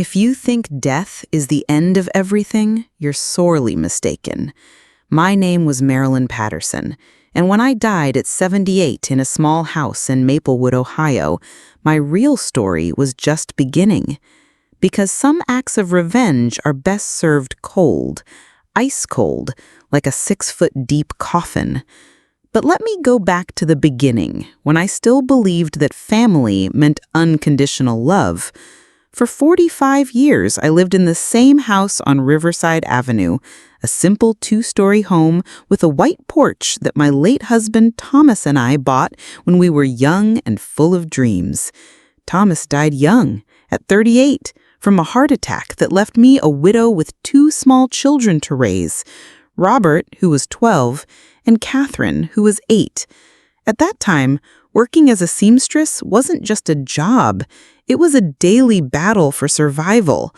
If you think death is the end of everything, you're sorely mistaken. My name was Marilyn Patterson, and when I died at 78 in a small house in Maplewood, Ohio, my real story was just beginning. Because some acts of revenge are best served cold, ice cold, like a 6-foot-deep coffin. But let me go back to the beginning, when I still believed that family meant unconditional love. For 45 years, I lived in the same house on Riverside Avenue, a simple 2-story home with a white porch that my late husband Thomas and I bought when we were young and full of dreams. Thomas died young, at 38, from a heart attack that left me a widow with 2 small children to raise, Robert, who was 12, and Catherine, who was 8. At that time, working as a seamstress wasn't just a job, it was a daily battle for survival.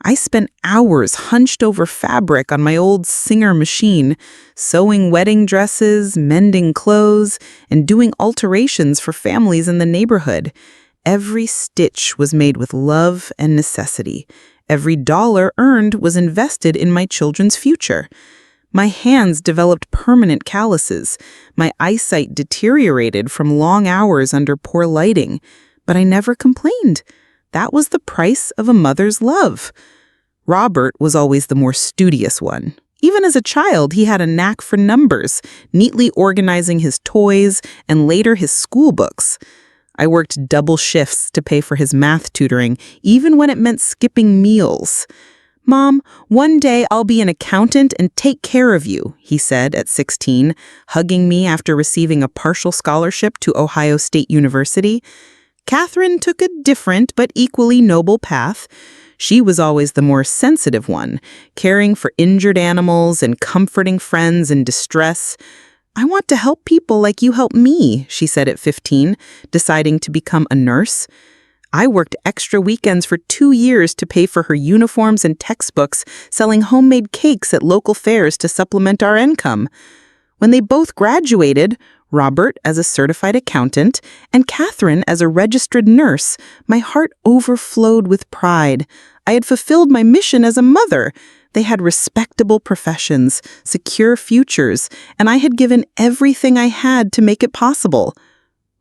I spent hours hunched over fabric on my old Singer machine, sewing wedding dresses, mending clothes, and doing alterations for families in the neighborhood. Every stitch was made with love and necessity. Every dollar earned was invested in my children's future. My hands developed permanent calluses. My eyesight deteriorated from long hours under poor lighting. But I never complained. That was the price of a mother's love. Robert was always the more studious one. Even as a child, he had a knack for numbers, neatly organizing his toys and later his school books. I worked double shifts to pay for his math tutoring, even when it meant skipping meals. "Mom, one day I'll be an accountant and take care of you," he said at 16, hugging me after receiving a partial scholarship to Ohio State University. Catherine took a different but equally noble path. She was always the more sensitive one, caring for injured animals and comforting friends in distress. "I want to help people like you help me," she said at 15, deciding to become a nurse. I worked extra weekends for 2 years to pay for her uniforms and textbooks, selling homemade cakes at local fairs to supplement our income. When they both graduated, Robert as a certified accountant and Catherine as a registered nurse, my heart overflowed with pride. I had fulfilled my mission as a mother. They had respectable professions, secure futures, and I had given everything I had to make it possible.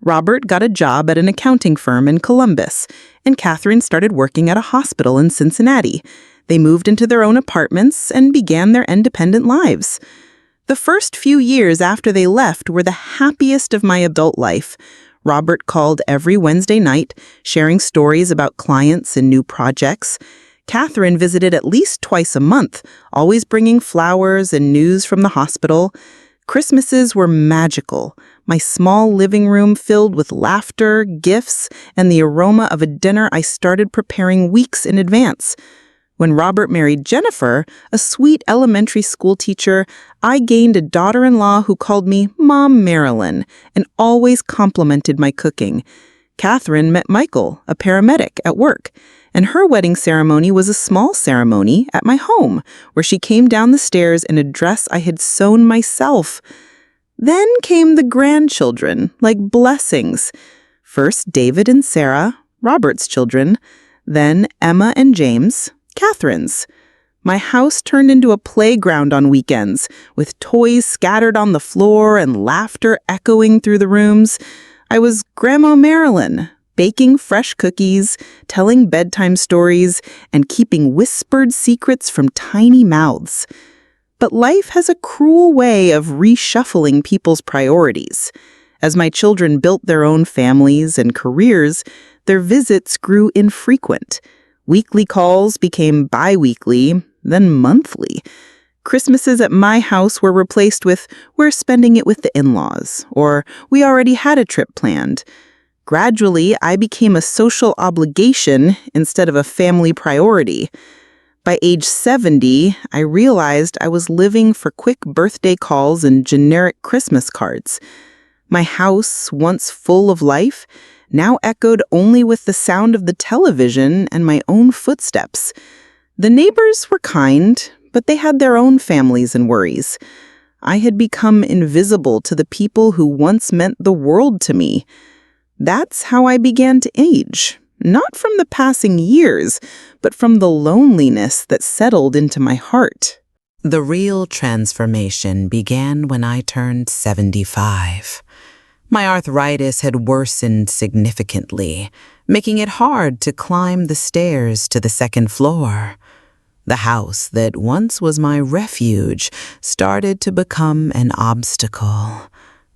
Robert got a job at an accounting firm in Columbus, and Catherine started working at a hospital in Cincinnati. They moved into their own apartments and began their independent lives. The first few years after they left were the happiest of my adult life. Robert called every Wednesday night, sharing stories about clients and new projects. Catherine visited at least twice a month, always bringing flowers and news from the hospital. Christmases were magical. My small living room filled with laughter, gifts, and the aroma of a dinner I started preparing weeks in advance. When Robert married Jennifer, a sweet elementary school teacher, I gained a daughter-in-law who called me Mom Marilyn and always complimented my cooking. Catherine met Michael, a paramedic, at work, and her wedding ceremony was a small ceremony at my home, where she came down the stairs in a dress I had sewn myself. Then came the grandchildren, like blessings. First David and Sarah, Robert's children, then Emma and James, Catherine's. My house turned into a playground on weekends, with toys scattered on the floor and laughter echoing through the rooms. I was Grandma Marilyn, baking fresh cookies, telling bedtime stories, and keeping whispered secrets from tiny mouths. But life has a cruel way of reshuffling people's priorities. As my children built their own families and careers, their visits grew infrequent. Weekly calls became bi-weekly, then monthly. Christmases at my house were replaced with, "We're spending it with the in-laws," or "We already had a trip planned." Gradually, I became a social obligation instead of a family priority. By age 70, I realized I was living for quick birthday calls and generic Christmas cards. My house, once full of life, now echoed only with the sound of the television and my own footsteps. The neighbors were kind, but they had their own families and worries. I had become invisible to the people who once meant the world to me. That's how I began to age, not from the passing years, but from the loneliness that settled into my heart. The real transformation began when I turned 75. My arthritis had worsened significantly, making it hard to climb the stairs to the second floor. The house that once was my refuge started to become an obstacle.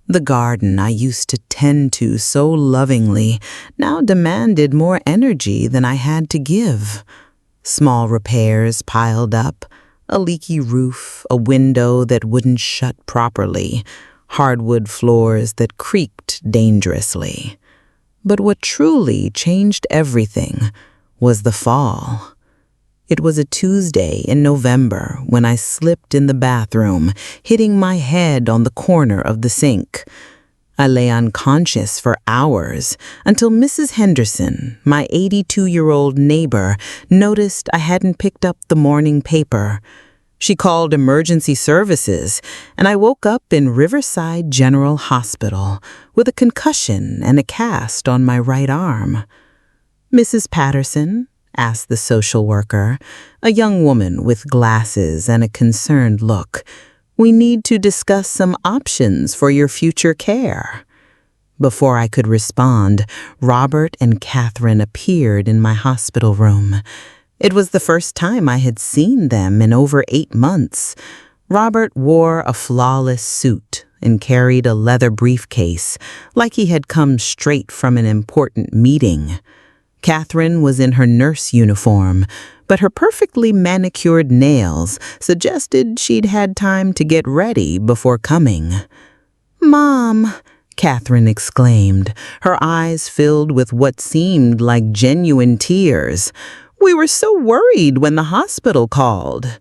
The garden I used to tend to so lovingly now demanded more energy than I had to give. Small repairs piled up, a leaky roof, a window that wouldn't shut properly, hardwood floors that creaked dangerously. But what truly changed everything was the fall. It was a Tuesday in November when I slipped in the bathroom, hitting my head on the corner of the sink. I lay unconscious for hours until Mrs. Henderson, my 82-year-old neighbor, noticed I hadn't picked up the morning paper. She called emergency services, and I woke up in Riverside General Hospital with a concussion and a cast on my right arm. "Mrs. Patterson?" asked the social worker, a young woman with glasses and a concerned look. "We need to discuss some options for your future care." Before I could respond, Robert and Catherine appeared in my hospital room. It was the first time I had seen them in over 8 months. Robert wore a flawless suit and carried a leather briefcase, like he had come straight from an important meeting. Catherine was in her nurse uniform, but her perfectly manicured nails suggested she'd had time to get ready before coming. "Mom," Catherine exclaimed, her eyes filled with what seemed like genuine tears. "We were so worried when the hospital called."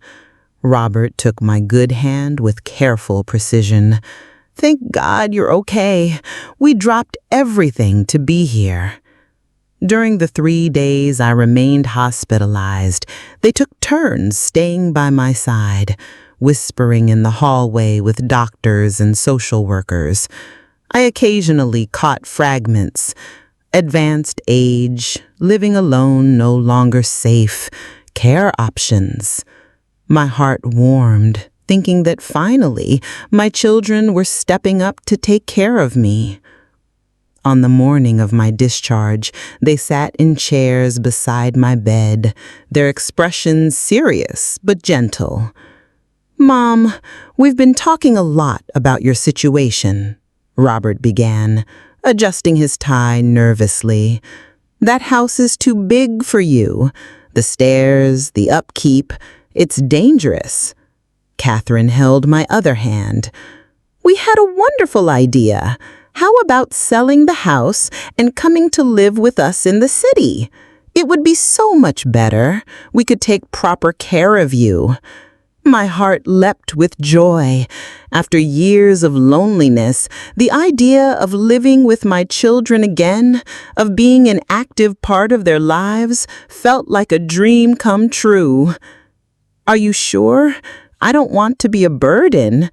Robert took my good hand with careful precision. "Thank God you're okay. We dropped everything to be here." During the 3 days I remained hospitalized, they took turns staying by my side, whispering in the hallway with doctors and social workers. I occasionally caught fragments. Advanced age, living alone no longer safe, care options. My heart warmed, thinking that finally my children were stepping up to take care of me. On the morning of my discharge, they sat in chairs beside my bed, their expressions serious but gentle. "Mom, we've been talking a lot about your situation," Robert began, adjusting his tie nervously. "That house is too big for you. The stairs, the upkeep, it's dangerous." Catherine held my other hand. "We had a wonderful idea. How about selling the house and coming to live with us in the city? It would be so much better. We could take proper care of you." My heart leapt with joy. After years of loneliness, the idea of living with my children again, of being an active part of their lives, felt like a dream come true. "Are you sure? I don't want to be a burden."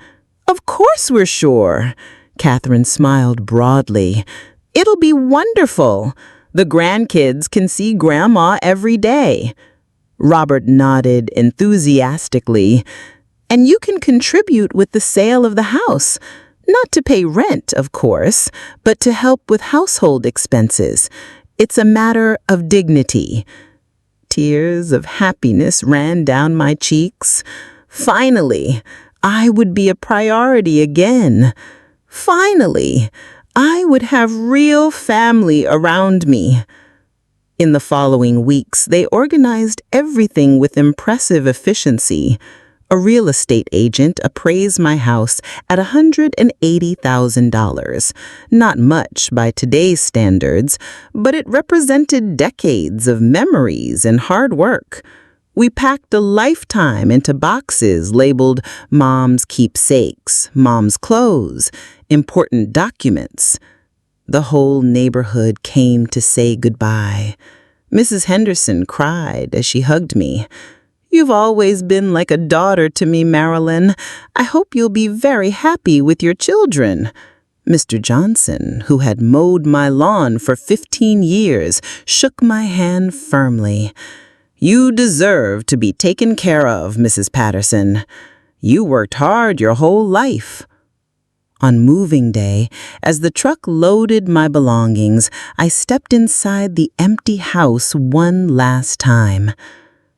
"Of course we're sure." Catherine smiled broadly. "It'll be wonderful. The grandkids can see Grandma every day." Robert nodded enthusiastically. "And you can contribute with the sale of the house. Not to pay rent, of course, but to help with household expenses. It's a matter of dignity." Tears of happiness ran down my cheeks. Finally, I would be a priority again. Finally, I would have real family around me. In the following weeks, they organized everything with impressive efficiency. A real estate agent appraised my house at $180,000. Not much by today's standards, but it represented decades of memories and hard work. We packed a lifetime into boxes labeled Mom's keepsakes, Mom's clothes, important documents. The whole neighborhood came to say goodbye. Mrs. Henderson cried as she hugged me. "You've always been like a daughter to me, Marilyn. I hope you'll be very happy with your children." Mr. Johnson, who had mowed my lawn for 15 years, shook my hand firmly. "You deserve to be taken care of, Mrs. Patterson. You worked hard your whole life." On moving day, as the truck loaded my belongings, I stepped inside the empty house one last time.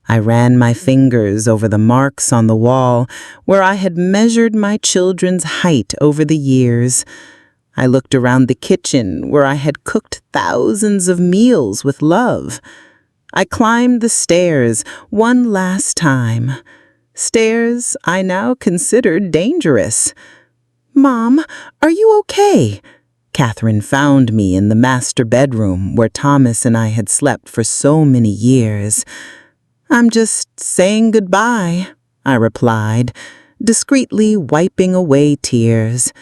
I ran my fingers over the marks on the wall where I had measured my children's height over the years. I looked around the kitchen where I had cooked thousands of meals with love. I climbed the stairs one last time. Stairs I now considered dangerous. "Mom, are you okay?" Catherine found me in the master bedroom where Thomas and I had slept for so many years. "I'm just saying goodbye," I replied, discreetly wiping away tears.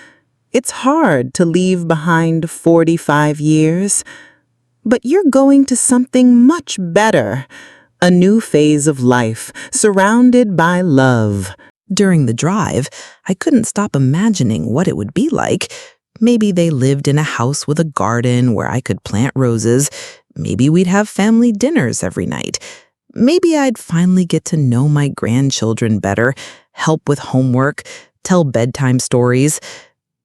"It's hard to leave behind 45 years. But you're going to something much better, a new phase of life, surrounded by love." During the drive, I couldn't stop imagining what it would be like. Maybe they lived in a house with a garden where I could plant roses. Maybe we'd have family dinners every night. Maybe I'd finally get to know my grandchildren better, help with homework, tell bedtime stories.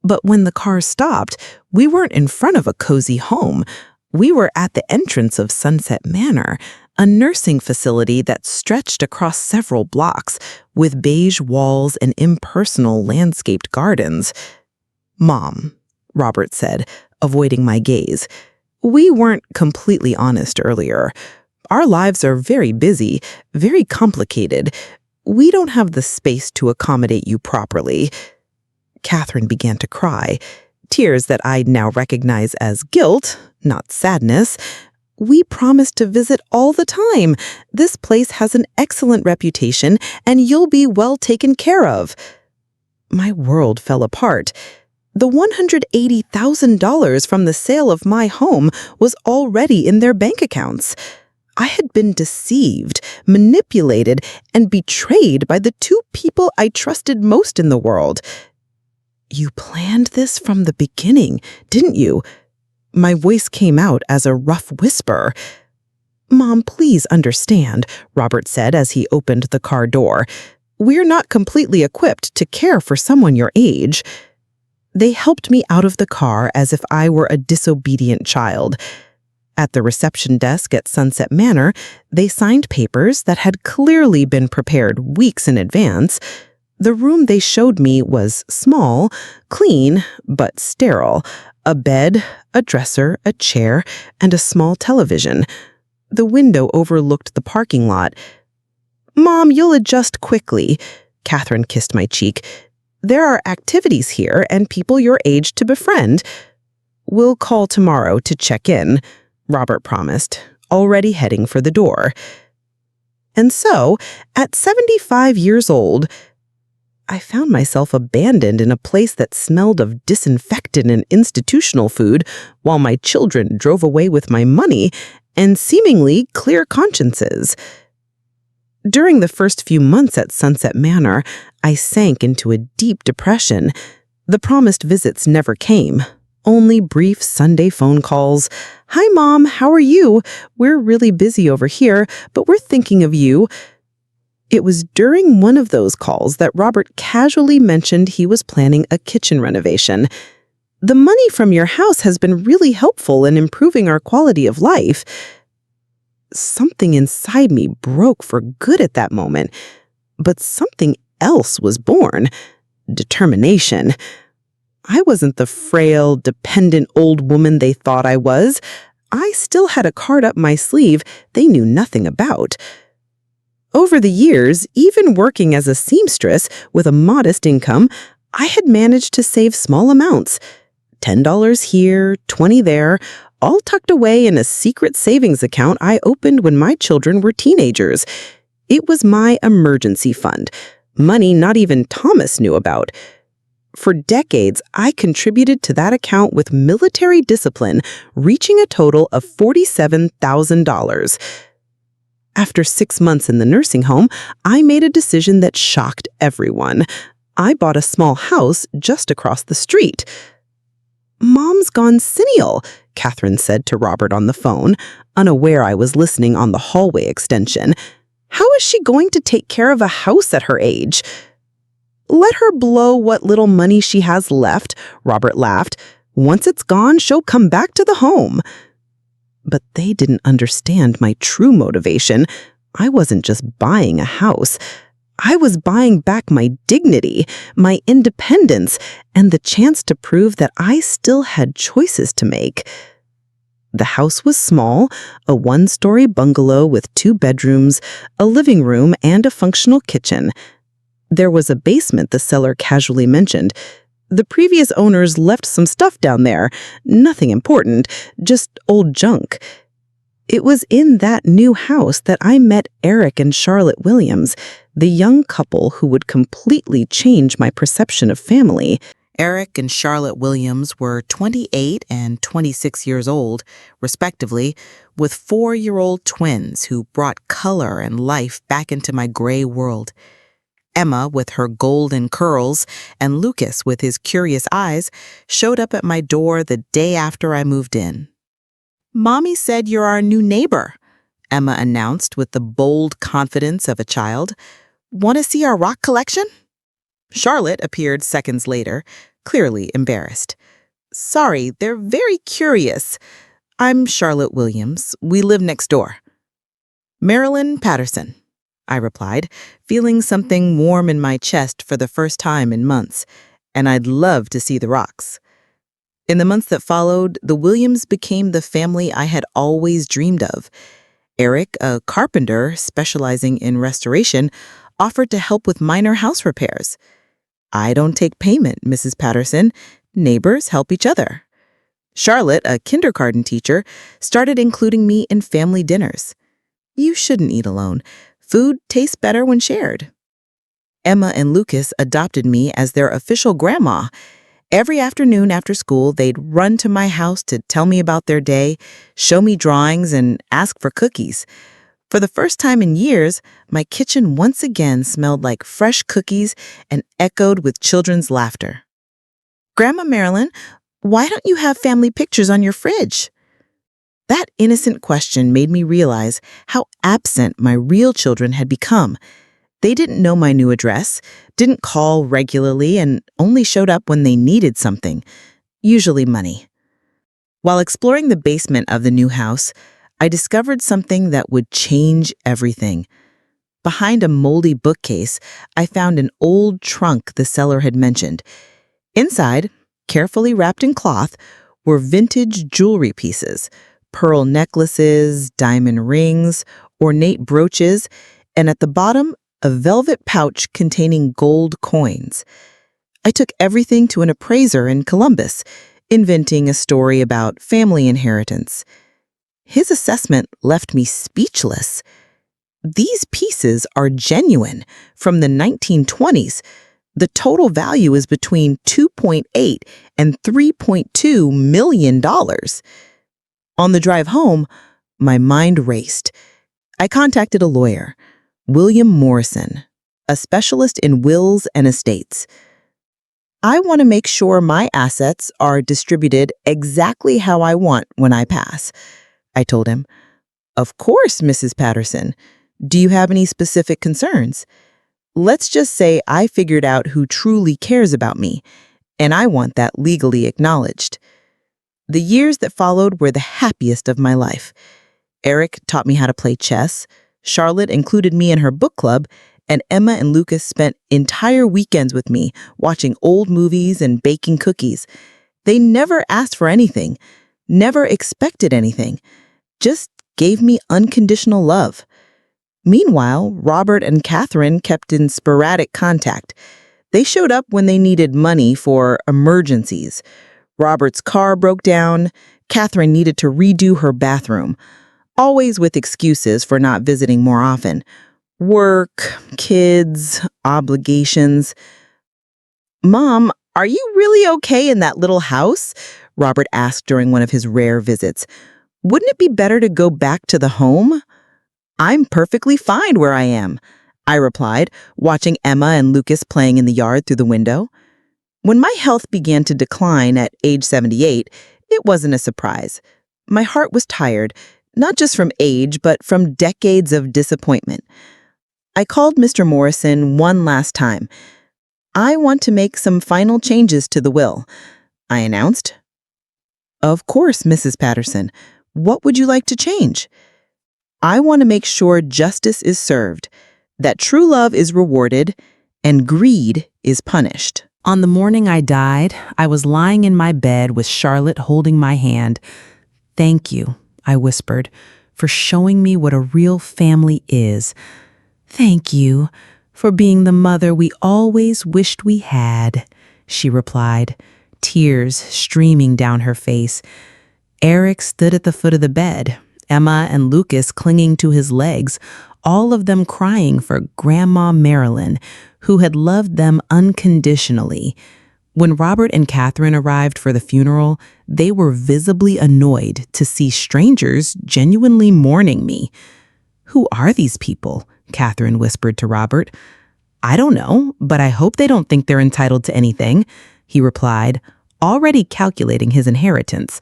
But when the car stopped, we weren't in front of a cozy home. We were at the entrance of Sunset Manor, a nursing facility that stretched across several blocks, with beige walls and impersonal landscaped gardens. "Mom," Robert said, avoiding my gaze. "We weren't completely honest earlier. Our lives are very busy, very complicated. We don't have the space to accommodate you properly." Catherine began to cry, tears that I now recognize as guilt, not sadness. "We promised to visit all the time. This place has an excellent reputation, and you'll be well taken care of." My world fell apart. The $180,000 from the sale of my home was already in their bank accounts. I had been deceived, manipulated, and betrayed by the two people I trusted most in the world. "You planned this from the beginning, didn't you?" My voice came out as a rough whisper. "Mom, please understand," Robert said as he opened the car door. "We're not completely equipped to care for someone your age." They helped me out of the car as if I were a disobedient child. At the reception desk at Sunset Manor, they signed papers that had clearly been prepared weeks in advance. The room they showed me was small, clean, but sterile. A bed, a dresser, a chair, and a small television. The window overlooked the parking lot. "Mom, you'll adjust quickly." Catherine kissed my cheek. "There are activities here and people your age to befriend." "We'll call tomorrow to check in," Robert promised, already heading for the door. And so, at 75 years old, I found myself abandoned in a place that smelled of disinfectant and institutional food while my children drove away with my money and seemingly clear consciences. During the first few months at Sunset Manor, I sank into a deep depression. The promised visits never came. Only brief Sunday phone calls. "Hi, Mom, how are you? We're really busy over here, but we're thinking of you." It was during one of those calls that Robert casually mentioned he was planning a kitchen renovation. "The money from your house has been really helpful in improving our quality of life." Something inside me broke for good at that moment, but something else was born. Determination. I wasn't the frail, dependent old woman they thought I was. I still had a card up my sleeve they knew nothing about. Over the years, even working as a seamstress with a modest income, I had managed to save small amounts. $10 here, $20 there, all tucked away in a secret savings account I opened when my children were teenagers. It was my emergency fund, money not even Thomas knew about. For decades, I contributed to that account with military discipline, reaching a total of $47,000. After 6 months in the nursing home, I made a decision that shocked everyone. I bought a small house just across the street. "Mom's gone senile," Catherine said to Robert on the phone, unaware I was listening on the hallway extension. "How is she going to take care of a house at her age?" "Let her blow what little money she has left," Robert laughed. "Once it's gone, she'll come back to the home." But they didn't understand my true motivation. I wasn't just buying a house. I was buying back my dignity, my independence, and the chance to prove that I still had choices to make. The house was small, a one-story bungalow with 2 bedrooms, a living room, and a functional kitchen. There was a basement the seller casually mentioned. The previous owners left some stuff down there, nothing important, just old junk. It was in that new house that I met Eric and Charlotte Williams, the young couple who would completely change my perception of family. Eric and Charlotte Williams were 28 and 26 years old, respectively, with 4-year-old twins who brought color and life back into my gray world. Emma, with her golden curls, and Lucas, with his curious eyes, showed up at my door the day after I moved in. "Mommy said you're our new neighbor," Emma announced with the bold confidence of a child. "Want to see our rock collection?" Charlotte appeared seconds later, clearly embarrassed. "Sorry, they're very curious. I'm Charlotte Williams. We live next door." "Marilyn Patterson," I replied, feeling something warm in my chest for the first time in months, "and I'd love to see the rocks." In the months that followed, the Williams became the family I had always dreamed of. Eric, a carpenter specializing in restoration, offered to help with minor house repairs. "I don't take payment, Mrs. Patterson. Neighbors help each other." Charlotte, a kindergarten teacher, started including me in family dinners. "You shouldn't eat alone. Food tastes better when shared." Emma and Lucas adopted me as their official grandma. Every afternoon after school, they'd run to my house to tell me about their day, show me drawings, and ask for cookies. For the first time in years, my kitchen once again smelled like fresh cookies and echoed with children's laughter. "Grandma Marilyn, why don't you have family pictures on your fridge?" That innocent question made me realize how absent my real children had become. They didn't know my new address, didn't call regularly, and only showed up when they needed something, usually money. While exploring the basement of the new house, I discovered something that would change everything. Behind a moldy bookcase, I found an old trunk the seller had mentioned. Inside, carefully wrapped in cloth, were vintage jewelry pieces, pearl necklaces, diamond rings, ornate brooches, and at the bottom, a velvet pouch containing gold coins. I took everything to an appraiser in Columbus, inventing a story about family inheritance. His assessment left me speechless. "These pieces are genuine, from the 1920s. The total value is between $2.8 and $3.2 million. On the drive home, my mind raced. I contacted a lawyer, William Morrison, a specialist in wills and estates. "I want to make sure my assets are distributed exactly how I want when I pass," I told him. "Of course, Mrs. Patterson. Do you have any specific concerns? Let's just say I figured out who truly cares about me, and I want that legally acknowledged." The years that followed were the happiest of my life. Eric taught me how to play chess, Charlotte included me in her book club, and Emma and Lucas spent entire weekends with me, watching old movies and baking cookies. They never asked for anything, never expected anything, just gave me unconditional love. Meanwhile, Robert and Catherine kept in sporadic contact. They showed up when they needed money for emergencies. Robert's car broke down. Catherine needed to redo her bathroom, always with excuses for not visiting more often. Work, kids, obligations. "Mom, are you really okay in that little house?" Robert asked during one of his rare visits. "Wouldn't it be better to go back to the home?" "I'm perfectly fine where I am," I replied, watching Emma and Lucas playing in the yard through the window. When my health began to decline at age 78, it wasn't a surprise. My heart was tired, not just from age, but from decades of disappointment. I called Mr. Morrison one last time. "I want to make some final changes to the will," I announced. "Of course, Mrs. Patterson. What would you like to change?" "I want to make sure justice is served, that true love is rewarded, and greed is punished." On the morning I died, I was lying in my bed with Charlotte holding my hand. "Thank you," I whispered, "for showing me what a real family is. Thank you for being the mother we always wished we had," she replied, tears streaming down her face. Eric stood at the foot of the bed, Emma and Lucas clinging to his legs, all of them crying for Grandma Marilyn, who had loved them unconditionally. When Robert and Catherine arrived for the funeral, they were visibly annoyed to see strangers genuinely mourning me. "Who are these people?" Catherine whispered to Robert. "I don't know, but I hope they don't think they're entitled to anything," he replied, already calculating his inheritance.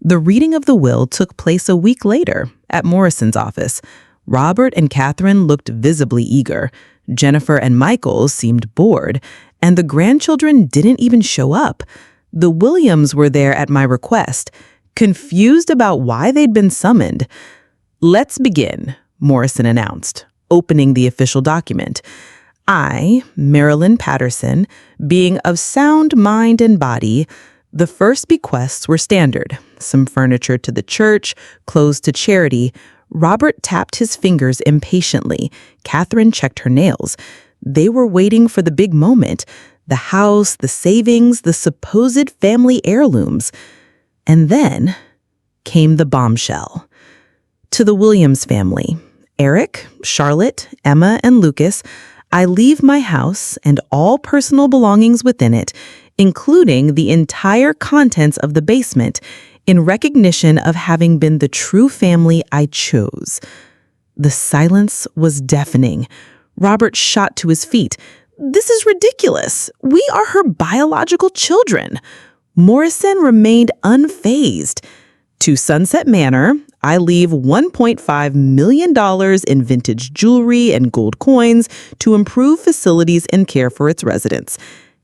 The reading of the will took place a week later at Morrison's office. Robert and Catherine looked visibly eager. Jennifer and Michael seemed bored, and the grandchildren didn't even show up. The Williams were there at my request, confused about why they'd been summoned. "Let's begin," Morrison announced, opening the official document. "I, Marilyn Patterson, being of sound mind and body," the first bequests were standard: some furniture to the church, clothes to charity. Robert tapped his fingers impatiently. Catherine checked her nails. They were waiting for the big moment: the house, the savings, the supposed family heirlooms. And then came the bombshell. "To the Williams family, Eric, Charlotte, Emma, and Lucas, I leave my house and all personal belongings within it, including the entire contents of the basement, in recognition of having been the true family I chose." The silence was deafening. Robert shot to his feet. "This is ridiculous. We are her biological children." Morrison remained unfazed. "To Sunset Manor, I leave $1.5 million in vintage jewelry and gold coins to improve facilities and care for its residents."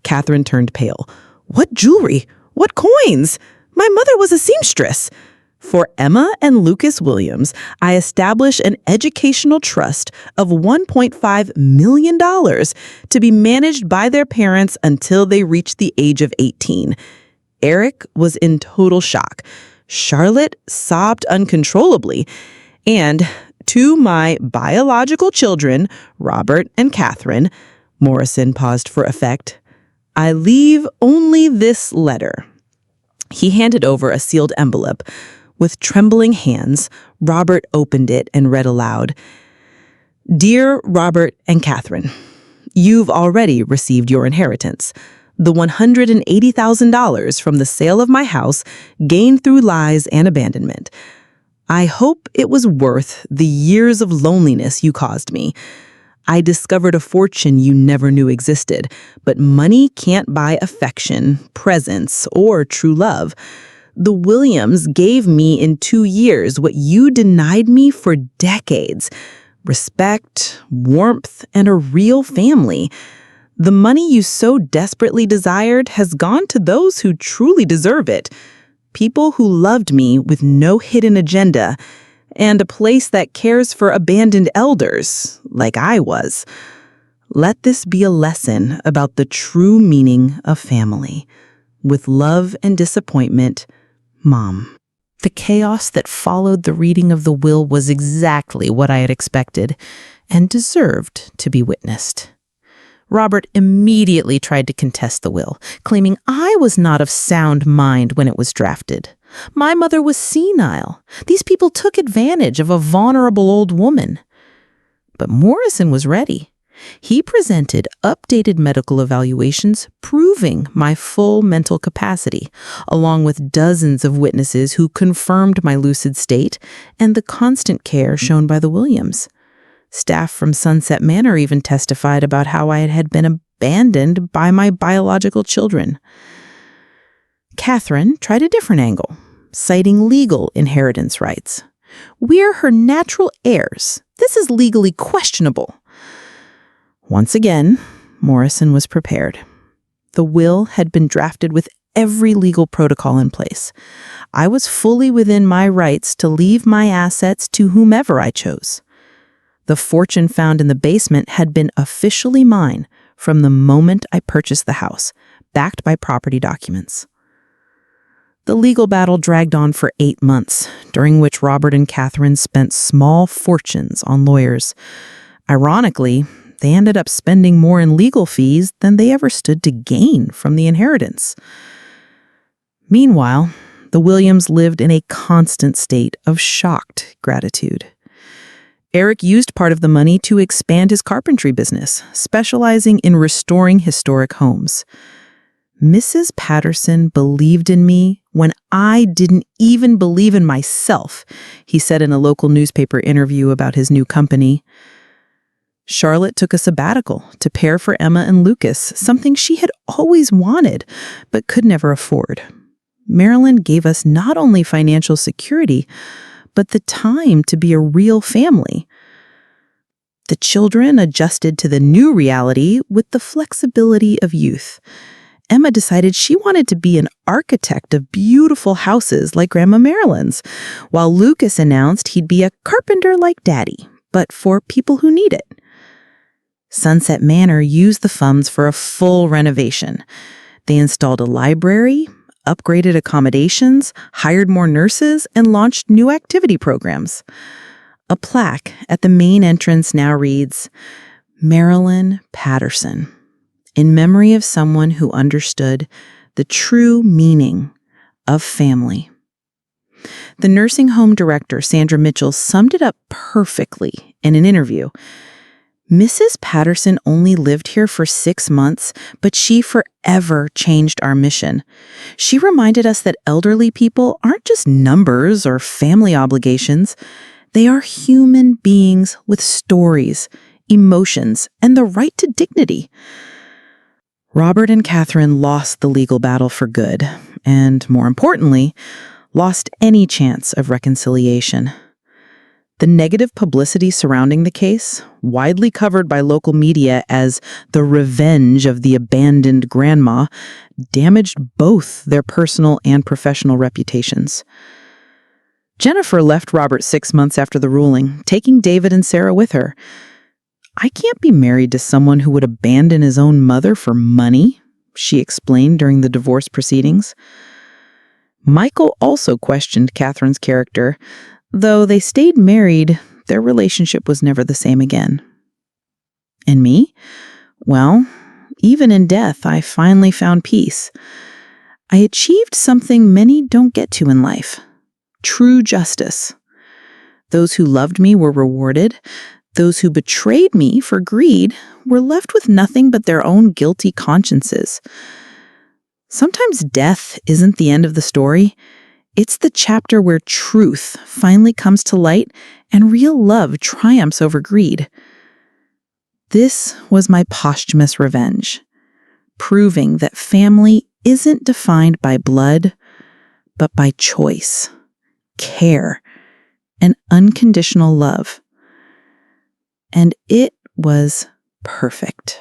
Catherine turned pale. "What jewelry? What coins? My mother was a seamstress." "For Emma and Lucas Williams, I establish an educational trust of $1.5 million to be managed by their parents until they reach the age of 18. Eric was in total shock. Charlotte sobbed uncontrollably. And "to my biological children, Robert and Catherine," Morrison paused for effect, "I leave only this letter." He handed over a sealed envelope. With trembling hands, Robert opened it and read aloud, "Dear Robert and Catherine, you've already received your inheritance. The $180,000 from the sale of my house gained through lies and abandonment. I hope it was worth the years of loneliness you caused me. I discovered a fortune you never knew existed, but money can't buy affection, presence, or true love. The Williams gave me in 2 years what you denied me for decades: respect, warmth, and a real family. The money you so desperately desired has gone to those who truly deserve it. People who loved me with no hidden agenda, and a place that cares for abandoned elders, like I was. Let this be a lesson about the true meaning of family. With love and disappointment, Mom." The chaos that followed the reading of the will was exactly what I had expected and deserved to be witnessed. Robert immediately tried to contest the will, claiming I was not of sound mind when it was drafted. My mother was senile. These people took advantage of a vulnerable old woman. But Morrison was ready. He presented updated medical evaluations proving my full mental capacity, along with dozens of witnesses who confirmed my lucid state and the constant care shown by the Williams. Staff from Sunset Manor even testified about how I had been a abandoned by my biological children. Catherine tried a different angle, citing legal inheritance rights. We're her natural heirs. This is legally questionable. Once again, Morrison was prepared. The will had been drafted with every legal protocol in place. I was fully within my rights to leave my assets to whomever I chose. The fortune found in the basement had been officially mine from the moment I purchased the house, backed by property documents. The legal battle dragged on for 8 months, during which Robert and Catherine spent small fortunes on lawyers. Ironically, they ended up spending more in legal fees than they ever stood to gain from the inheritance. Meanwhile, the Williams lived in a constant state of shocked gratitude. Eric used part of the money to expand his carpentry business, specializing in restoring historic homes. Mrs. Patterson believed in me when I didn't even believe in myself, he said in a local newspaper interview about his new company. Charlotte took a sabbatical to care for Emma and Lucas, something she had always wanted but could never afford. Marilyn gave us not only financial security, but the time to be a real family. The children adjusted to the new reality with the flexibility of youth. Emma decided she wanted to be an architect of beautiful houses like Grandma Marilyn's, while Lucas announced he'd be a carpenter like Daddy, but for people who need it. Sunset Manor used the funds for a full renovation. They installed a library, upgraded accommodations, hired more nurses, and launched new activity programs. A plaque at the main entrance now reads, Marilyn Patterson, in memory of someone who understood the true meaning of family. The nursing home director, Sandra Mitchell, summed it up perfectly in an interview. Mrs. Patterson only lived here for 6 months, but she forever changed our mission. She reminded us that elderly people aren't just numbers or family obligations. They are human beings with stories, emotions, and the right to dignity. Robert and Catherine lost the legal battle for good, and more importantly, lost any chance of reconciliation. The negative publicity surrounding the case, widely covered by local media as the revenge of the abandoned grandma, damaged both their personal and professional reputations. Jennifer left Robert 6 months after the ruling, taking David and Sarah with her. I can't be married to someone who would abandon his own mother for money, she explained during the divorce proceedings. Michael also questioned Catherine's character. Though they stayed married, their relationship was never the same again. And me? Well, even in death, I finally found peace. I achieved something many don't get to in life: true justice. Those who loved me were rewarded. Those who betrayed me for greed were left with nothing but their own guilty consciences. Sometimes death isn't the end of the story. It's the chapter where truth finally comes to light and real love triumphs over greed. This was my posthumous revenge, proving that family isn't defined by blood, but by choice, care, and unconditional love. And it was perfect.